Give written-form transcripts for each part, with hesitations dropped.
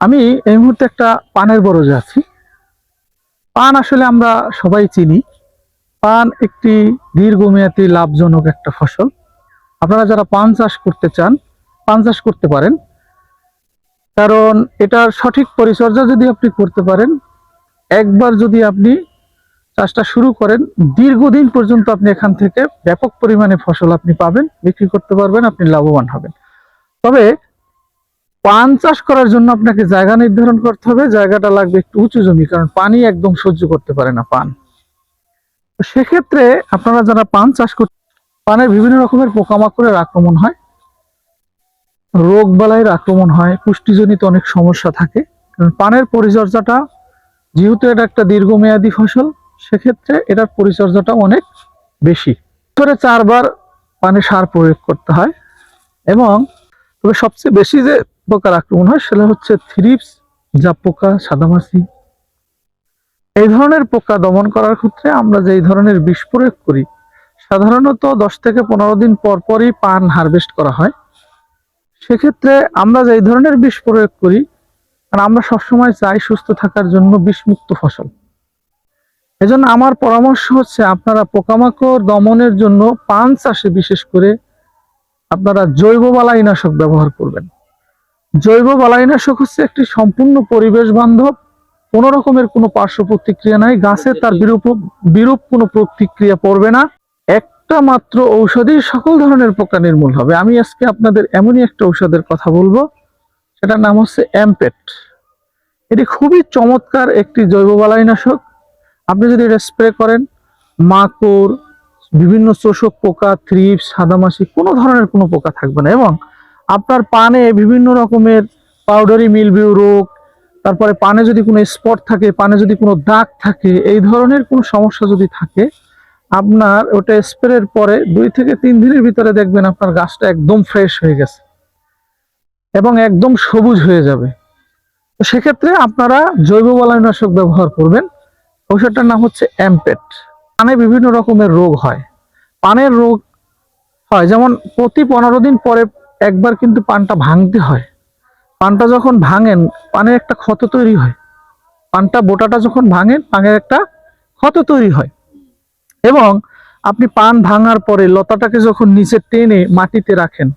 আমি এই মুহূর্তে একটা পানের বরজে আছি। পান আসলে আমরা সবাই চিনি। পান একটি দীর্ঘমেয়াদী লাভজনক একটা ফসল। আপনারা যারা পান চাষ করতে চান, পান চাষ করতে পারেন। কারণ এটার সঠিক পরিচর্যা যদি আপনি করতে পারেন, একবার যদি আপনি চাষটা শুরু করেন, দীর্ঘদিন পর্যন্ত আপনি এখান থেকে ব্যাপক পরিমাণে ফসল আপনি পাবেন, বিক্রি করতে পারবেন, আপনি লাভবান হবেন। তবে পান চাষ করার জন্য আপনাকে জায়গা নির্ধারণ করতে হবে। জায়গাটা লাগবে একটু উঁচু জমি, কারণ পানি একদম সহ্য করতে পারে না পান। তো সেক্ষেত্রে আপনারা যারা পান চাষ করতে, পানের বিভিন্ন রকমের পোকামাকড়ের আক্রমণ হয়, রোগ বালাইয়ের আক্রমণ হয়, পুষ্টিজনিত অনেক সমস্যা থাকে। কারণ পানের পরিচর্যাটা, যেহেতু এটা একটা দীর্ঘমেয়াদী ফসল, সেক্ষেত্রে এটার পরিচর্যাটা অনেক বেশি। বছরে 4 বার পানি সার প্রয়োগ করতে হয়। এবং তবে সবচেয়ে বেশি যে পোকার আক্রমণ হয় সেটা হচ্ছে থ্রিপস, জাপ পোকা, সাদামাছি। এই ধরনের পোকা দমন করার ক্ষেত্রে আমরা যে ধরনের বিষ প্রয়োগ করি, সাধারণত 10 থেকে 15 দিন পর পরই পান হারভেস্ট করা হয়। সেক্ষেত্রে আমরা যে ধরনের বিষ প্রয়োগ করি, কারণ আমরা সবসময় চাই সুস্থ থাকার জন্য বিষমুক্ত ফসল। এজন্য আমার পরামর্শ হচ্ছে আপনারা পোকামাকড় দমনের জন্য পান চাষে বিশেষ করে আপনারা জৈব বালাইনাশক ব্যবহার করবেন। জৈব বালাইনাশক হচ্ছে একটি সম্পূর্ণ পরিবেশ বান্ধব, কোনো রকমের কোনো পার্শ্ব প্রতিক্রিয়া নাই, গাছে তার বিরূপ কোনো প্রতিক্রিয়া পড়বে না। একটা মাত্র ঔষধই সকল ধরনের পোকা নির্মূল হবে। আমি আজকে আপনাদের এমনই একটা ঔষধের কথা বলবো, সেটার নাম হচ্ছে অ্যাম্পেট। এটি খুবই চমৎকার একটি জৈব বালাইনাশক। আপনি যদি এটা স্প্রে করেন, মাকড়, বিভিন্ন চোষক পোকা, থ্রিপস, সাদামাছি, কোনো ধরনের কোনো পোকা থাকবে না। এবং আপনার পানে বিভিন্ন রকমের পাউডারি মিলবিউ রোগ, তারপরে পানে যদি কোনো স্পট থাকে, পানে যদি কোনো দাগ থাকে, এই ধরনের কোনো সমস্যা যদি থাকে, আপনার ওটা স্প্রের পরে 2 থেকে 3 দিনের ভিতরে দেখবেন আপনার গাছটা একদম ফ্রেশ হয়ে গেছে এবং একদম সবুজ হয়ে যাবে। তো সেক্ষেত্রে আপনারা জৈব বালাইনাশক ব্যবহার করবেন। ঔষধটার নাম হচ্ছে অ্যাম্পেট। পানে বিভিন্ন রকমের রোগ হয়। পানের রোগ হয় যেমন প্রতি 15 দিন পরে একবার কিন্তু পানটা ভাঙতে হয়। পানটা যখন ভাঙেন, পানের একটা ক্ষত তৈরি হয়। পানটা বোটাটা যখন ভাঙেন, পানের একটা ক্ষত তৈরি হয়। এবং আপনি পান ভাঙার পরে লতাটাকে যখন নিচে টেনে মাটিতে রাখেন,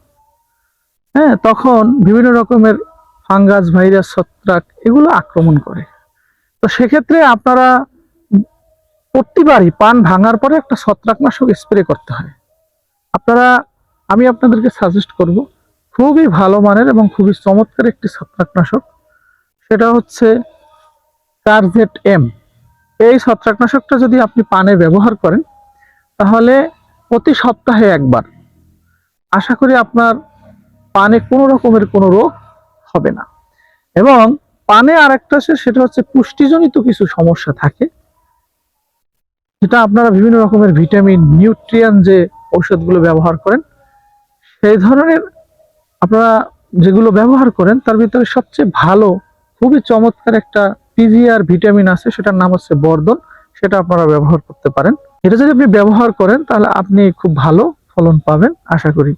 হ্যাঁ, তখন বিভিন্ন রকমের ফাঙ্গাস, ভাইরাস, ছত্রাক এগুলো আক্রমণ করে। তো সেক্ষেত্রে আপনারা প্রতিবারই পান ভাঙার পরে একটা ছত্রাকনাশক স্প্রে করতে হয়। আমি আপনাদেরকে সাজেস্ট করব, খুবই ভালো মানের এবং খুবই চমৎকার একটি ছত্রাকনাশক, সেটা হচ্ছে কারজেট এম। এই ছত্রাকনাশকটা যদি আপনি পানে ব্যবহার করেন, তাহলে প্রতি সপ্তাহে একবার, আশা করি আপনার পানে কোনো রকমের কোনো রোগ হবে না। এবং পানে আরেকটা আছে, সেটা হচ্ছে পুষ্টিজনিত কিছু সমস্যা থাকে, যেটা আপনারা বিভিন্ন রকমের ভিটামিন, নিউট্রিয়েন্ট যে ঔষধগুলো ব্যবহার করেন, সেই ধরনের আপনারা যেগুলো ব্যবহার করেন, তার ভিতরে সবচেয়ে ভালো, খুবই চমৎকার একটা পিজিআর ভিটামিন আছে, সেটার নাম হচ্ছে বর্ধন। সেটা আপনারা ব্যবহার করতে পারেন। এটা যদি আপনি ব্যবহার করেন, তাহলে আপনি খুব ভালো ফলন পাবেন আশা করি।